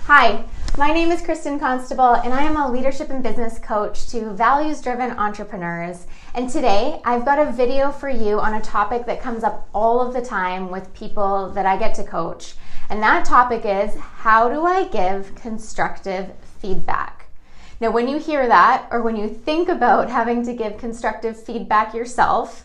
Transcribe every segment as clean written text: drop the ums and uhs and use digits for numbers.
Hi, my name is Kristin Constable and I am a leadership and business coach to values-driven entrepreneurs. And today I've got a video for you on a topic that comes up all of the time with people that I get to coach. And that topic is, how do I give constructive feedback? Now, when you hear that, or when you think about having to give constructive feedback yourself,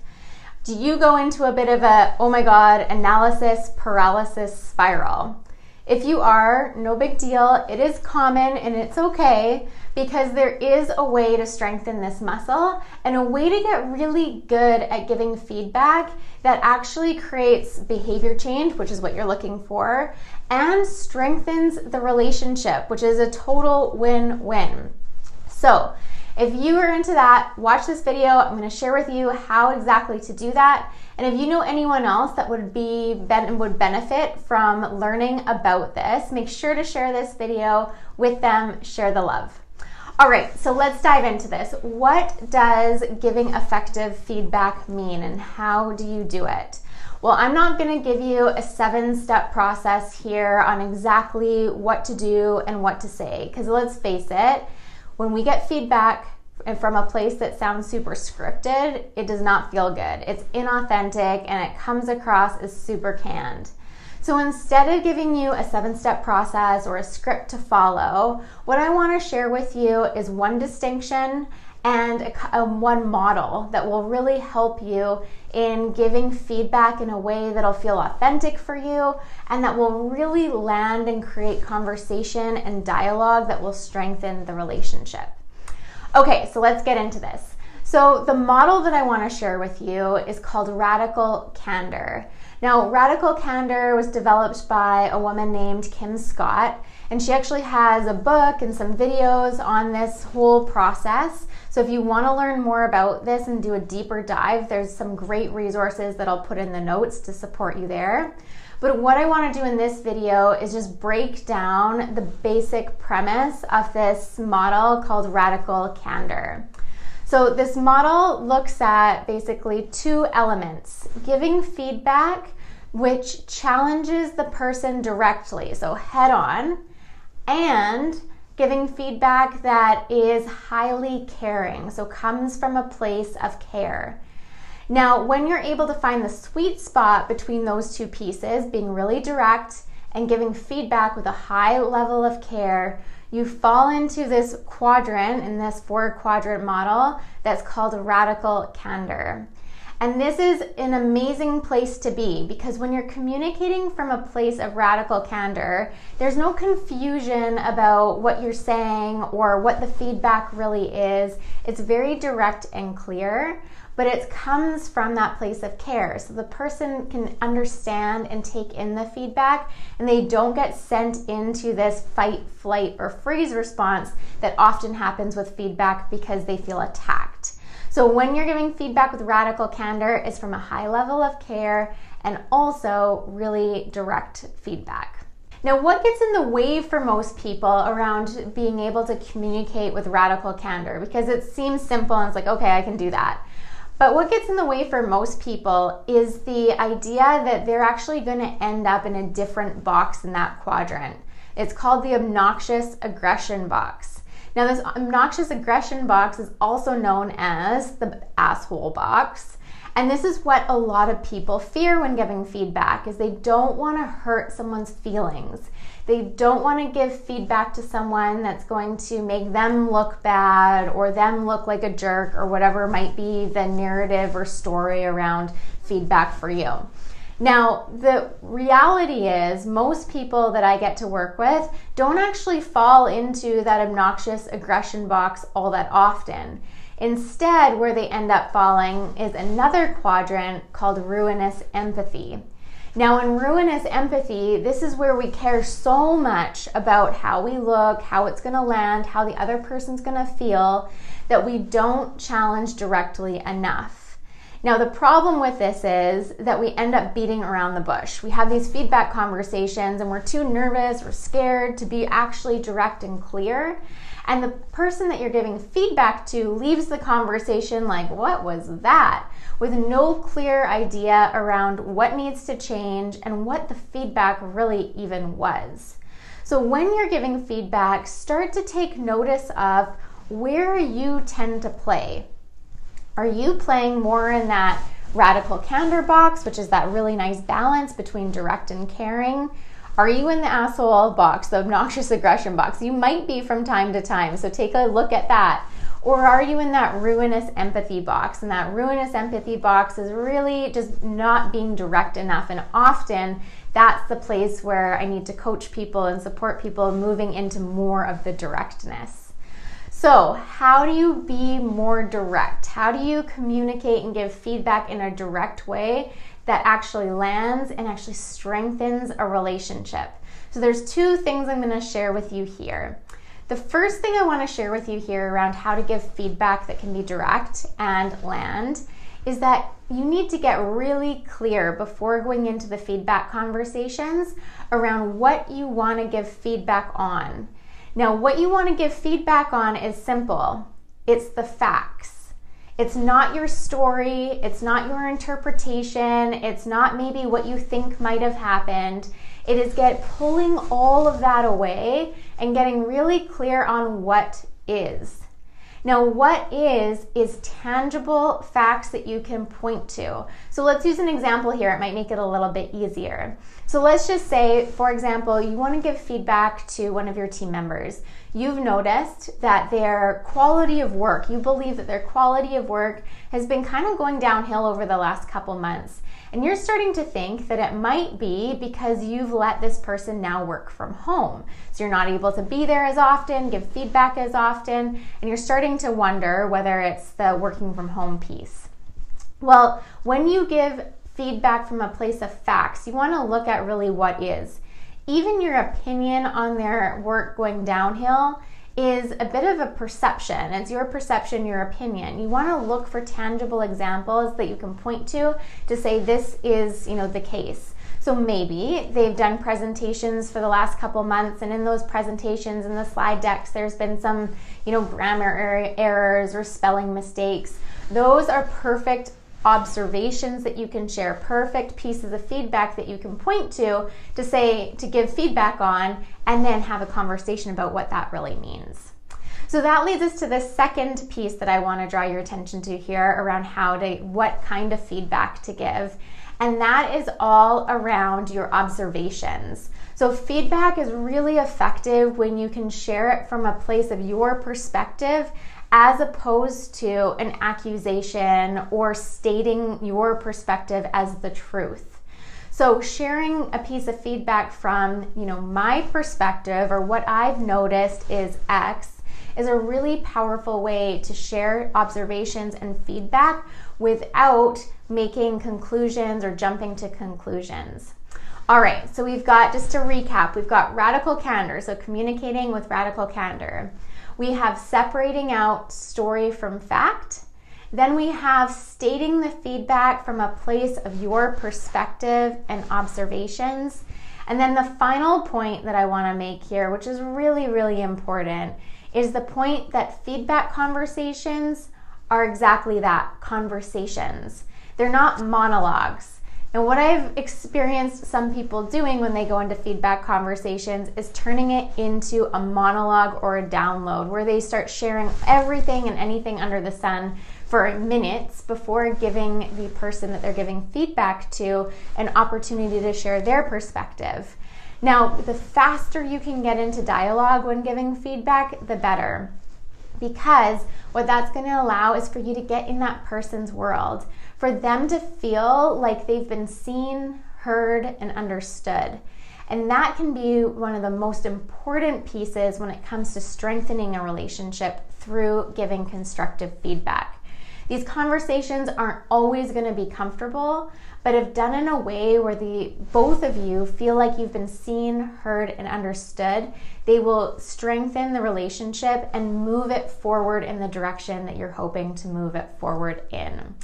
do you go into a bit of a, oh my God, analysis paralysis spiral? If you are, no big deal. It is common and it's okay, because there is a way to strengthen this muscle and a way to get really good at giving feedback that actually creates behavior change, which is what you're looking for, and strengthens the relationship, which is a total win-win. So if you are into that, watch this video. I'm going to share with you how exactly to do that. And if you know anyone else that would benefit from learning about this, make sure to share this video with them. Share the love. All right, so let's dive into this. What does giving effective feedback mean, and how do you do it? Well, I'm not going to give you a 7-step process here on exactly what to do and what to say, because let's face it, when we get feedback and from a place that sounds super scripted, it does not feel good. It's inauthentic and it comes across as super canned. So instead of giving you a 7-step process or a script to follow, what I want to share with you is one distinction and one model that will really help you in giving feedback in a way that'll feel authentic for you and that will really land and create conversation and dialogue that will strengthen the relationship. Okay, so let's get into this. So the model that I want to share with you is called Radical Candor. Now, Radical Candor was developed by a woman named Kim Scott, and she actually has a book and some videos on this whole process. So if you want to learn more about this and do a deeper dive, there's some great resources that I'll put in the notes to support you there. But what I want to do in this video is just break down the basic premise of this model called Radical Candor. So this model looks at basically 2 elements: giving feedback which challenges the person directly, so head on, and giving feedback that is highly caring, so comes from a place of care. Now, when you're able to find the sweet spot between those 2 pieces, being really direct and giving feedback with a high level of care, you fall into this quadrant, in this 4-quadrant model that's called Radical Candor. And this is an amazing place to be, because when you're communicating from a place of radical candor, there's no confusion about what you're saying or what the feedback really is. It's very direct and clear, but it comes from that place of care. So the person can understand and take in the feedback, and they don't get sent into this fight, flight, or freeze response that often happens with feedback because they feel attacked. So when you're giving feedback with radical candor, it's from a high level of care and also really direct feedback. Now, what gets in the way for most people around being able to communicate with radical candor? Because it seems simple and it's like, okay, I can do that. But what gets in the way for most people is the idea that they're actually going to end up in a different box in that quadrant. It's called the obnoxious aggression box. Now, this obnoxious aggression box is also known as the asshole box. And this is what a lot of people fear when giving feedback, is they don't want to hurt someone's feelings. They don't want to give feedback to someone that's going to make them look bad or them look like a jerk or whatever might be the narrative or story around feedback for you. Now, the reality is most people that I get to work with don't actually fall into that obnoxious aggression box all that often. Instead, where they end up falling is another quadrant called ruinous empathy. Now, in ruinous empathy, this is where we care so much about how we look, how it's going to land, how the other person's going to feel, that we don't challenge directly enough. Now, the problem with this is that we end up beating around the bush. We have these feedback conversations and we're too nervous or scared to be actually direct and clear. and the person that you're giving feedback to leaves the conversation like, what was that? With no clear idea around what needs to change and what the feedback really even was. So when you're giving feedback, start to take notice of where you tend to play. Are you playing more in that radical candor box, which is that really nice balance between direct and caring? Are you in the asshole box, the obnoxious aggression box? You might be from time to time, so take a look at that. Or are you in that ruinous empathy box? And that ruinous empathy box is really just not being direct enough. And often that's the place where I need to coach people and support people moving into more of the directness. So how do you be more direct? How do you communicate and give feedback in a direct way that actually lands and actually strengthens a relationship? So there's two things I'm going to share with you here. The first thing I want to share with you here around how to give feedback that can be direct and land is that you need to get really clear before going into the feedback conversations around what you want to give feedback on. Now, what you want to give feedback on is simple. It's the facts. It's not your story. It's not your interpretation. It's not maybe what you think might have happened. It is pulling all of that away and getting really clear on what is. Now, what is tangible facts that you can point to. So let's use an example here. It might make it a little bit easier. So let's just say, for example, you want to give feedback to one of your team members. You've noticed that their quality of work, you believe that their quality of work has been kind of going downhill over the last couple months. And you're starting to think that it might be because you've let this person now work from home. So you're not able to be there as often, give feedback as often, and you're starting to wonder whether it's the working from home piece. Well, when you give feedback from a place of facts, you want to look at really what is. Even your opinion on their work going downhill is a bit of a perception. It's your perception, your opinion. You want to look for tangible examples that you can point to say this is, the case. So maybe they've done presentations for the last couple months, and in those presentations, in the slide decks, there's been some, grammar errors or spelling mistakes. Those are perfect observations that you can share, perfect pieces of feedback that you can point to give feedback on, and then have a conversation about what that really means. So that leads us to the second piece that I want to draw your attention to here around what kind of feedback to give. And that is all around your observations. So feedback is really effective when you can share it from a place of your perspective as opposed to an accusation or stating your perspective as the truth. So sharing a piece of feedback from, my perspective or what I've noticed is X is a really powerful way to share observations and feedback without making conclusions or jumping to conclusions. All right, so just to recap, we've got radical candor, so communicating with radical candor. We have separating out story from fact. Then we have stating the feedback from a place of your perspective and observations. And then the final point that I want to make here, which is really, really important, is the point that feedback conversations are exactly that, conversations. They're not monologues. And what I've experienced some people doing when they go into feedback conversations is turning it into a monologue or a download where they start sharing everything and anything under the sun for minutes before giving the person that they're giving feedback to an opportunity to share their perspective. Now, the faster you can get into dialogue when giving feedback, the better. Because what that's going to allow is for you to get in that person's world, for them to feel like they've been seen, heard, and understood. And that can be one of the most important pieces when it comes to strengthening a relationship through giving constructive feedback. These conversations aren't always going to be comfortable, but if done in a way where both of you feel like you've been seen, heard, and understood, they will strengthen the relationship and move it forward in the direction that you're hoping to move it forward in.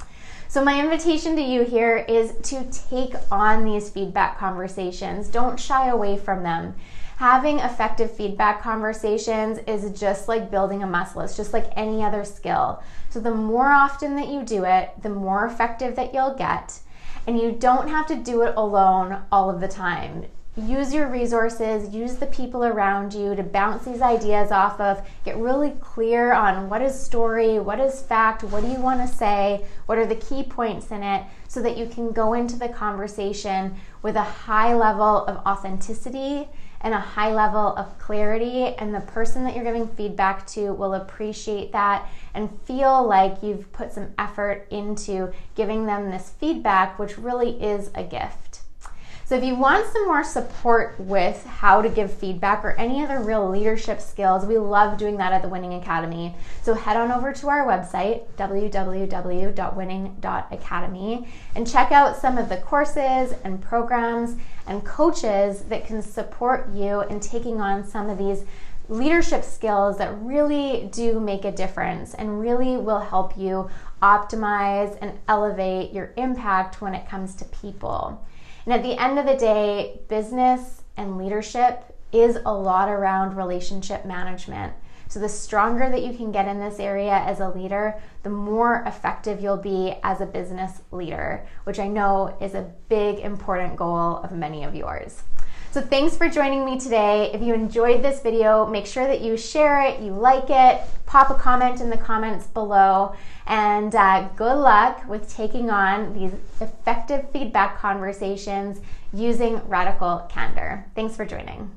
So my invitation to you here is to take on these feedback conversations. Don't shy away from them. Having effective feedback conversations is just like building a muscle. It's just like any other skill. So the more often that you do it, the more effective that you'll get. And you don't have to do it alone all of the time. Use your resources, use the people around you to bounce these ideas off of. Get really clear on what is story, what is fact, what do you want to say, what are the key points in it, so that you can go into the conversation with a high level of authenticity and a high level of clarity, and the person that you're giving feedback to will appreciate that and feel like you've put some effort into giving them this feedback, which really is a gift. So if you want some more support with how to give feedback or any other real leadership skills, we love doing that at the Winning Academy. So head on over to our website, www.winning.academy, and check out some of the courses and programs and coaches that can support you in taking on some of these leadership skills that really do make a difference and really will help you optimize and elevate your impact when it comes to people. And at the end of the day, business and leadership is a lot around relationship management. So the stronger that you can get in this area as a leader, the more effective you'll be as a business leader, which I know is a big, important goal of many of yours. So thanks for joining me today. If you enjoyed this video, make sure that you share it, you like it, pop a comment in the comments below, and good luck with taking on these effective feedback conversations using Radical Candor. Thanks for joining.